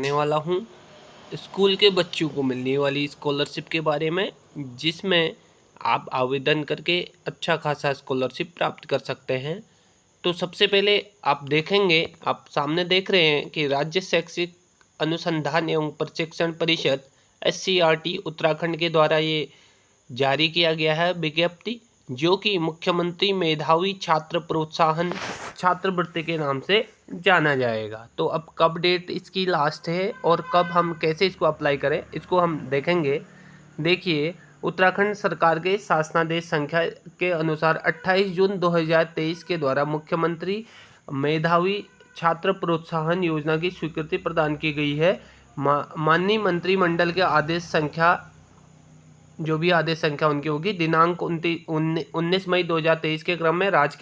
करने वाला हूँ स्कूल के बच्चों को मिलने वाली स्कॉलरशिप के बारे में, जिसमें आप आवेदन करके अच्छा खासा स्कॉलरशिप प्राप्त कर सकते हैं। तो सबसे पहले आप देखेंगे, आप सामने देख रहे हैं कि राज्य शैक्षिक अनुसंधान एवं प्रशिक्षण परिषद SCRT उत्तराखंड के द्वारा ये जारी किया गया है विज्ञप्ति, जो कि मुख्यमंत्री मेधावी छात्र प्रोत्साहन छात्रवृत्ति के नाम से जाना जाएगा। तो अब कब डेट इसकी लास्ट है और कब हम कैसे इसको अप्लाई करें, इसको हम देखेंगे। देखिए, उत्तराखंड सरकार के शासनादेश संख्या के अनुसार 28 जून 2023 के द्वारा मुख्यमंत्री मेधावी छात्र प्रोत्साहन योजना की स्वीकृति प्रदान की गई है। माननीय मंत्रिमंडल के आदेश संख्या, जो भी आदेश संख्या उनकी होगी, दिनांक 19 मई 2023 के क्रम में राज्य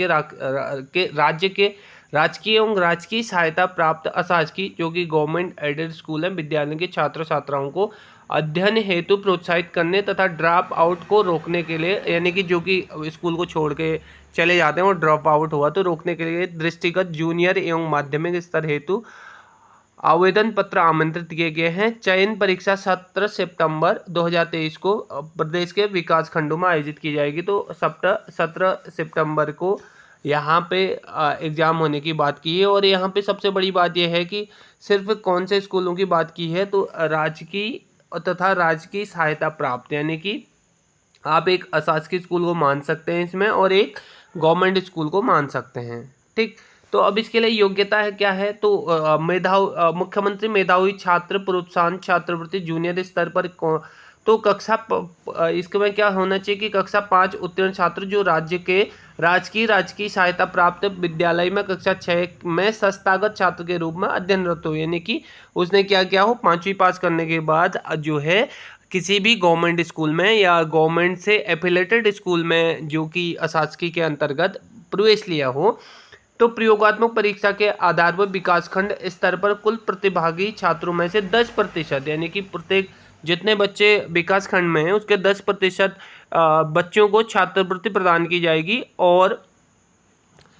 के राजकीय एवं राजकीय सहायता प्राप्त अशासकीय, जो कि गवर्नमेंट एडेड स्कूल है, विद्यालय के छात्र छात्राओं को अध्ययन हेतु प्रोत्साहित करने तथा ड्रॉप आउट को रोकने के लिए, यानी कि जो कि स्कूल को छोड़ के चले जाते हैं और ड्रॉप आउट हुआ तो रोकने के लिए दृष्टिगत जूनियर एवं माध्यमिक स्तर हेतु आवेदन पत्र आमंत्रित किए गए हैं। चयन परीक्षा 17 सितंबर 2023 को प्रदेश के विकास खंडों में आयोजित की जाएगी। तो 17 सितंबर को यहाँ पे एग्ज़ाम होने की बात की है। और यहाँ पे सबसे बड़ी बात यह है कि सिर्फ कौन से स्कूलों की बात की है, तो राजकीय तथा राजकीय सहायता प्राप्त, यानी कि आप एक अशासकीय स्कूल को मान सकते हैं इसमें और एक गवर्नमेंट स्कूल को मान सकते हैं। ठीक, तो अब इसके लिए योग्यता है क्या है, तो मुख्यमंत्री मेधावी छात्र प्रोत्साहन छात्रवृत्ति जूनियर स्तर पर तो इसके में क्या होना चाहिए कि कक्षा 5 उत्तीर्ण छात्र जो राज्य के राजकीय सहायता प्राप्त विद्यालय में कक्षा 6 में संस्थागत छात्र के रूप में अध्ययनरत हो, यानी कि उसने क्या किया हो, 5वीं पास करने के बाद जो है किसी भी गवर्नमेंट स्कूल में या गवर्नमेंट से एफिलेटेड स्कूल में जो कि अशासकीय के अंतर्गत प्रवेश लिया हो। तो प्रयोगात्मक परीक्षा के आधार पर विकासखंड स्तर पर कुल प्रतिभागी छात्रों में से 10%, यानी कि प्रत्येक जितने बच्चे विकासखंड में हैं उसके 10% बच्चों को छात्रवृत्ति प्रदान की जाएगी। और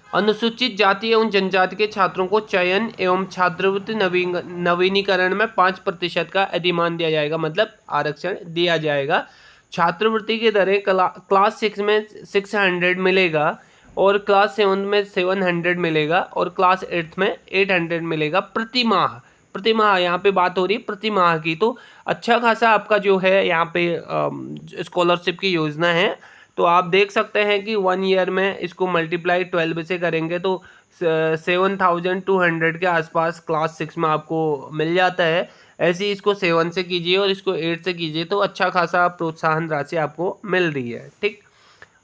अनुसूचित जाति एवं जनजाति के छात्रों को चयन एवं छात्रवृत्ति नवीनीकरण में 5% का अधिमान दिया जाएगा, मतलब आरक्षण दिया जाएगा। छात्रवृत्ति की दरें क्लास 6 में 600 मिलेगा और क्लास 7 में 700 मिलेगा और क्लास 8 में 800 मिलेगा प्रति माह। प्रति माह यहाँ पे बात हो रही है प्रति माह की। तो अच्छा खासा आपका जो है यहाँ पे स्कॉलरशिप की योजना है। तो आप देख सकते हैं कि 1 ईयर में इसको मल्टीप्लाई 12 से करेंगे तो 7200 के आसपास क्लास 6 में आपको मिल जाता है। ऐसे ही इसको 7 से कीजिए और इसको 8 से कीजिए तो अच्छा खासा प्रोत्साहन राशि आपको मिल रही है। ठीक,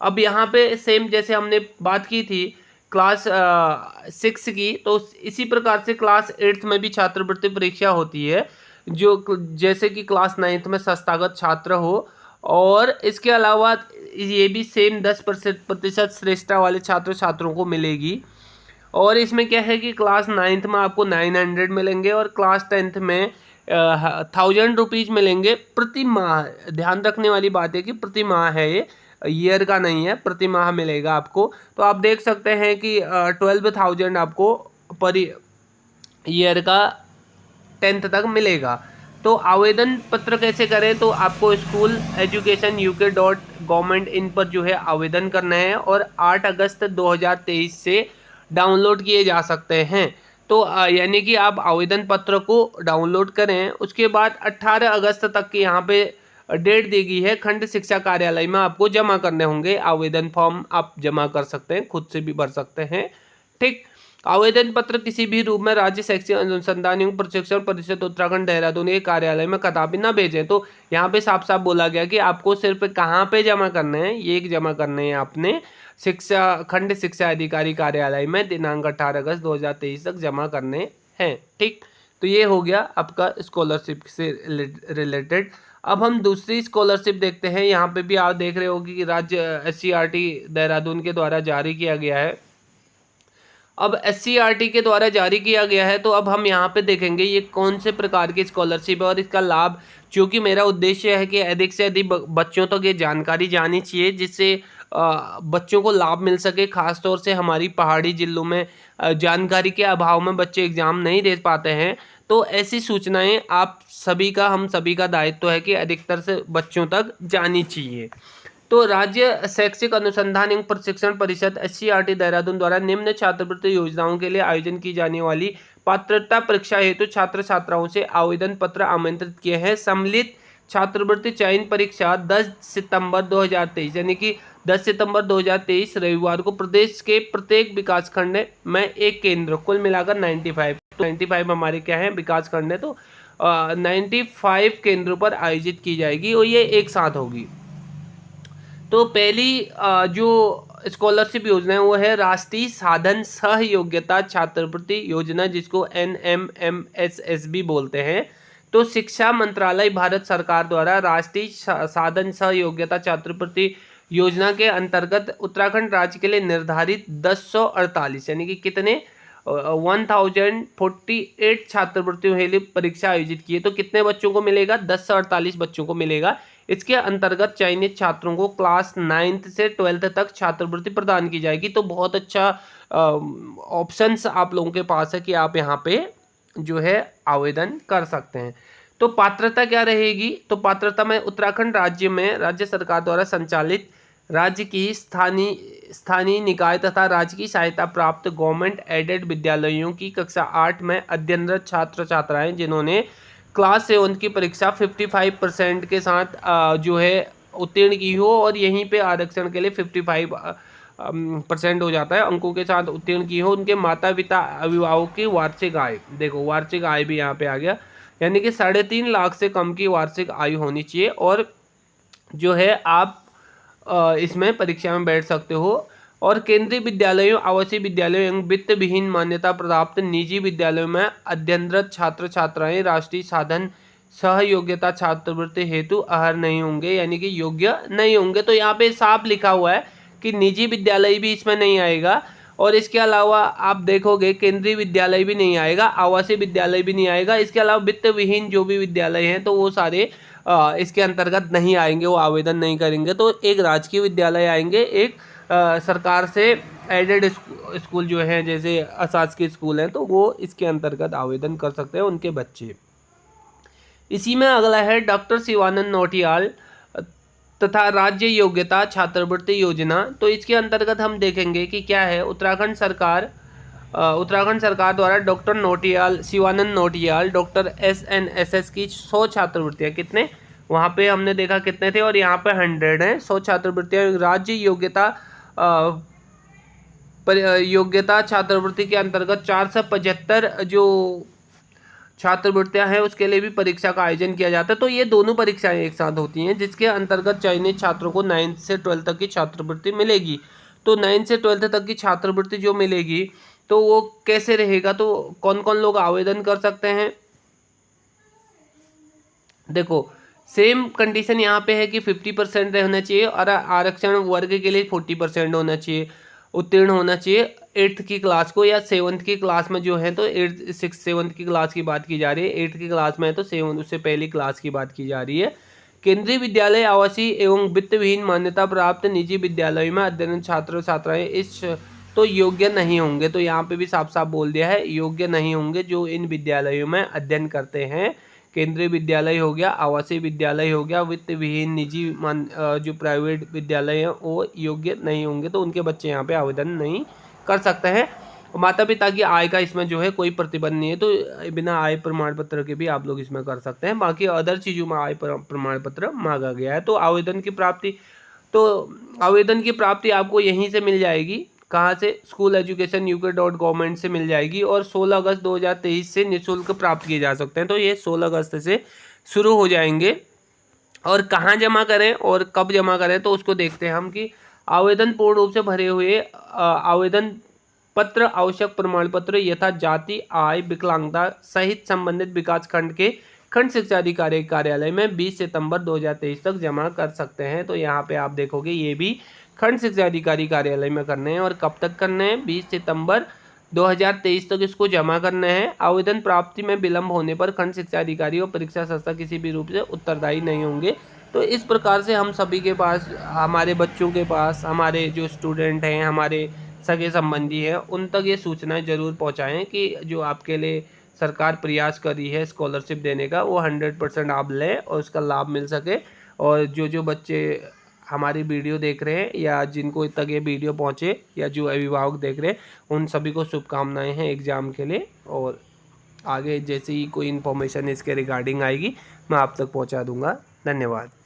अब यहाँ पे सेम जैसे हमने बात की थी क्लास 6 की, तो इसी प्रकार से क्लास 8 में भी छात्रवृत्ति परीक्षा होती है, जो जैसे कि क्लास 9 में संस्थागत छात्र हो। और इसके अलावा ये भी सेम 10% श्रेष्ठता वाले छात्रों को मिलेगी। और इसमें क्या है कि क्लास 9 में आपको 900 मिलेंगे और क्लास 10th में 1000 रुपीज़ मिलेंगे प्रति माह। ध्यान रखने वाली बात है कि प्रति माह है, ये ईयर का नहीं है, प्रति माह मिलेगा आपको। तो आप देख सकते हैं कि 12,000 आपको पर ईयर का 10th तक मिलेगा। तो आवेदन पत्र कैसे करें, तो आपको स्कूल एजुकेशन uk.government.in पर जो है आवेदन करना है और 8 अगस्त 2023 से डाउनलोड किए जा सकते हैं। तो यानी कि आप आवेदन पत्र को डाउनलोड करें, उसके बाद 18 अगस्त तक की यहाँ पे डेट दी गई है। खंड शिक्षा कार्यालय में आपको जमा करने होंगे आवेदन फॉर्म, आप जमा कर सकते हैं, खुद से भी भर सकते हैं। ठीक, आवेदन पत्र किसी भी रूप में राज्य शैक्षिक अनुसंधान एवं प्रशिक्षण परिषद उत्तराखंड देहरादून के कार्यालय में कदापि न भेजें। तो यहाँ पे साफ साफ बोला गया कि आपको सिर्फ कहाँ पे जमा करने हैं, ये जमा करने हैं आपने खंड शिक्षा अधिकारी कार्यालय में दिनांक 18 अगस्त 2023 तक जमा करने हैं। ठीक, तो ये हो गया आपका स्कॉलरशिप से रिलेटेड। अब हम दूसरी स्कॉलरशिप देखते हैं। यहाँ पे भी आप देख रहे होगी कि राज्य SCRT देहरादून के द्वारा जारी किया गया है। अब SCRT के द्वारा जारी किया गया है, तो अब हम यहाँ पे देखेंगे ये कौन से प्रकार की स्कॉलरशिप है और इसका लाभ, क्योंकि मेरा उद्देश्य है कि अधिक से अधिक बच्चों तक ये जानकारी जानी चाहिए, जिससे बच्चों को लाभ मिल सके। खास तौर से हमारी पहाड़ी जिलों में जानकारी के अभाव में बच्चे एग्ज़ाम नहीं दे पाते हैं। तो ऐसी सूचनाएं हम सभी का दायित्व है कि अधिकतर से बच्चों तक जानी चाहिए। तो राज्य शैक्षिक अनुसंधान एवं प्रशिक्षण परिषद SCERT देहरादून द्वारा निम्न छात्रवृत्ति योजनाओं के लिए आयोजन की जाने वाली पात्रता परीक्षा हेतु छात्र छात्राओं से आवेदन पत्र आमंत्रित किए हैं। सम्मिलित छात्रवृत्ति चयन परीक्षा 10 सितंबर 2023 यानी कि 10 सितंबर 2023 रविवार को प्रदेश के प्रत्येक विकास खंड में एक केंद्र, कुल मिलाकर 95 हमारे क्या है विकास खंड है, तो 95 केंद्रों पर आयोजित की जाएगी और ये एक साथ होगी। तो पहली जो स्कॉलरशिप योजना है वो है राष्ट्रीय साधन सह योग्यता छात्रवृत्ति योजना, जिसको NMMSS भी बोलते हैं। तो शिक्षा मंत्रालय भारत सरकार द्वारा राष्ट्रीय साधन सह योग्यता छात्रवृत्ति योजना के अंतर्गत उत्तराखंड राज्य के लिए निर्धारित 1048 यानी कि कितने 1048 छात्रवृत्तियों के लिए परीक्षा आयोजित की है। तो कितने बच्चों को मिलेगा? 1048 बच्चों को मिलेगा। इसके अंतर्गत चयनित छात्रों को क्लास 9th से 12th तक छात्रवृत्ति प्रदान की जाएगी। तो बहुत अच्छा ऑप्शंस आप लोगों के पास है कि आप यहाँ पे जो है आवेदन कर सकते हैं। तो पात्रता क्या रहेगी? तो पात्रता में उत्तराखंड राज्य में राज्य सरकार द्वारा संचालित राज्य की स्थानीय निकाय तथा राज्य की सहायता प्राप्त गवर्नमेंट एडेड विद्यालयों की कक्षा 8 में अध्ययनरत छात्र छात्राएं जिन्होंने क्लास 7 की परीक्षा 55% के साथ जो है उत्तीर्ण की हो, और यहीं पे आरक्षण के लिए 55% हो जाता है अंकों के साथ उत्तीर्ण की हो, उनके माता पिता अभिभावक की वार्षिक आय, देखो वार्षिक आय भी यहाँ पे आ गया, यानी कि 3.5 लाख से कम की वार्षिक आयु होनी चाहिए, और जो है आप इसमें परीक्षा में बैठ सकते हो। और केंद्रीय विद्यालयों, आवासीय विद्यालयों एवं वित्त विहीन मान्यता प्राप्त निजी विद्यालयों में अध्ययनरत छात्र छात्राएं राष्ट्रीय साधन सह योग्यता छात्रवृत्ति हेतु अर्ह नहीं होंगे, यानी कि योग्य नहीं होंगे। तो यहाँ पे साफ लिखा हुआ है कि निजी विद्यालय भी इसमें नहीं आएगा, और इसके अलावा आप देखोगे केंद्रीय विद्यालय भी नहीं आएगा, आवासीय विद्यालय भी नहीं आएगा, इसके अलावा वित्त विहीन जो भी विद्यालय हैं तो वो सारे इसके अंतर्गत नहीं आएंगे, वो आवेदन नहीं करेंगे। तो एक राजकीय विद्यालय आएंगे, एक सरकार से एडेड स्कूल जो है जैसे अशासकीय स्कूल हैं तो वो इसके अंतर्गत आवेदन कर सकते हैं उनके बच्चे। इसी में अगला है डॉक्टर शिवानंद नौटियाल तथा राज्य योग्यता छात्रवृत्ति योजना। तो इसके अंतर्गत हम देखेंगे कि क्या है, उत्तराखंड सरकार द्वारा doctor Nautiyal, Shivanand Nautiyal, doctor SNSS की 100 छात्रवृत्तियाँ, कितने वहाँ पे हमने देखा कितने थे, और यहाँ पे 100 हैं, 100 छात्रवृत्तियाँ राज्य योग्यता छात्रवृत्ति के अंतर्गत 475 जो छात्रवृत्तियां हैं उसके लिए भी परीक्षा का आयोजन किया जाता है। तो ये दोनों परीक्षाएं एक साथ होती हैं, जिसके अंतर्गत चयनित छात्रों को 9th से 12th तक की छात्रवृत्ति मिलेगी। तो 9th से 12th तक की छात्रवृत्ति जो मिलेगी तो वो कैसे रहेगा, तो कौन कौन लोग आवेदन कर सकते हैं? देखो सेम कंडीशन यहाँ पे है कि 50% रहना चाहिए, और आरक्षण वर्ग के लिए 40% होना चाहिए, उत्तीर्ण होना चाहिए 8th की क्लास को या 7th की क्लास में जो है, तो 7th की क्लास की बात की जा रही है, 8th की क्लास में है तो 7 उससे पहली क्लास की बात की जा रही है। केंद्रीय विद्यालय, आवासीय एवं वित्त विहीन मान्यता प्राप्त निजी विद्यालयों में अध्ययन छात्र छात्राएं इस तो योग्य नहीं होंगे। तो यहाँ पे भी साफ साफ बोल दिया है योग्य नहीं होंगे जो इन विद्यालयों में अध्ययन करते हैं। केंद्रीय विद्यालय हो गया, आवासीय विद्यालय हो गया, वित्त विहीन निजी जो प्राइवेट विद्यालय हैं वो योग्य नहीं होंगे, तो उनके बच्चे यहाँ पे आवेदन नहीं कर सकते हैं। माता पिता की आय का इसमें जो है कोई प्रतिबंध नहीं है, तो बिना आय प्रमाण पत्र के भी आप लोग इसमें कर सकते हैं। बाकी अदर चीज़ों में आय प्रमाण पत्र मांगा गया है। तो आवेदन की प्राप्ति आपको यहीं से मिल जाएगी, कहाँ से? SchoolEducation.UK.government से मिल जाएगी, और 16 अगस्त 2023 से निःशुल्क प्राप्त किए जा सकते हैं। तो ये 16 अगस्त से शुरू हो जाएंगे, और कहाँ जमा करें और कब जमा करें तो उसको देखते हैं हम कि आवेदन पूर्ण रूप से भरे हुए आवेदन पत्र, आवश्यक प्रमाण पत्र यथा जाति, आय, विकलांगता सहित संबंधित विकास खंड के खंड शिक्षा अधिकारी कार्यालय में 20 सितंबर 2023 तक जमा कर सकते हैं। तो यहाँ पे आप देखोगे ये भी खंड शिक्षा अधिकारी कार्यालय में करने हैं, और कब तक करने हैं? 20 सितंबर 2023 तक इसको जमा करना है। आवेदन प्राप्ति में विलंब होने पर खंड शिक्षा अधिकारी और परीक्षा संस्था किसी भी रूप से उत्तरदायी नहीं होंगे। तो इस प्रकार से हम सभी के पास, हमारे बच्चों के पास, हमारे जो स्टूडेंट हैं, हमारे सगे संबंधी हैं, उन तक ये सूचनाएं जरूर पहुंचाएं कि जो आपके लिए सरकार प्रयास कर रही है स्कॉलरशिप देने का, वो 100% आप लें और उसका लाभ मिल सके। और जो बच्चे हमारी वीडियो देख रहे हैं या जिनको तक ये वीडियो पहुँचे या जो अभिभावक देख रहे हैं, उन सभी को शुभकामनाएं हैं एग्ज़ाम के लिए। और आगे जैसे ही कोई इन्फॉर्मेशन इसके रिगार्डिंग आएगी मैं आप तक पहुंचा दूंगा। धन्यवाद।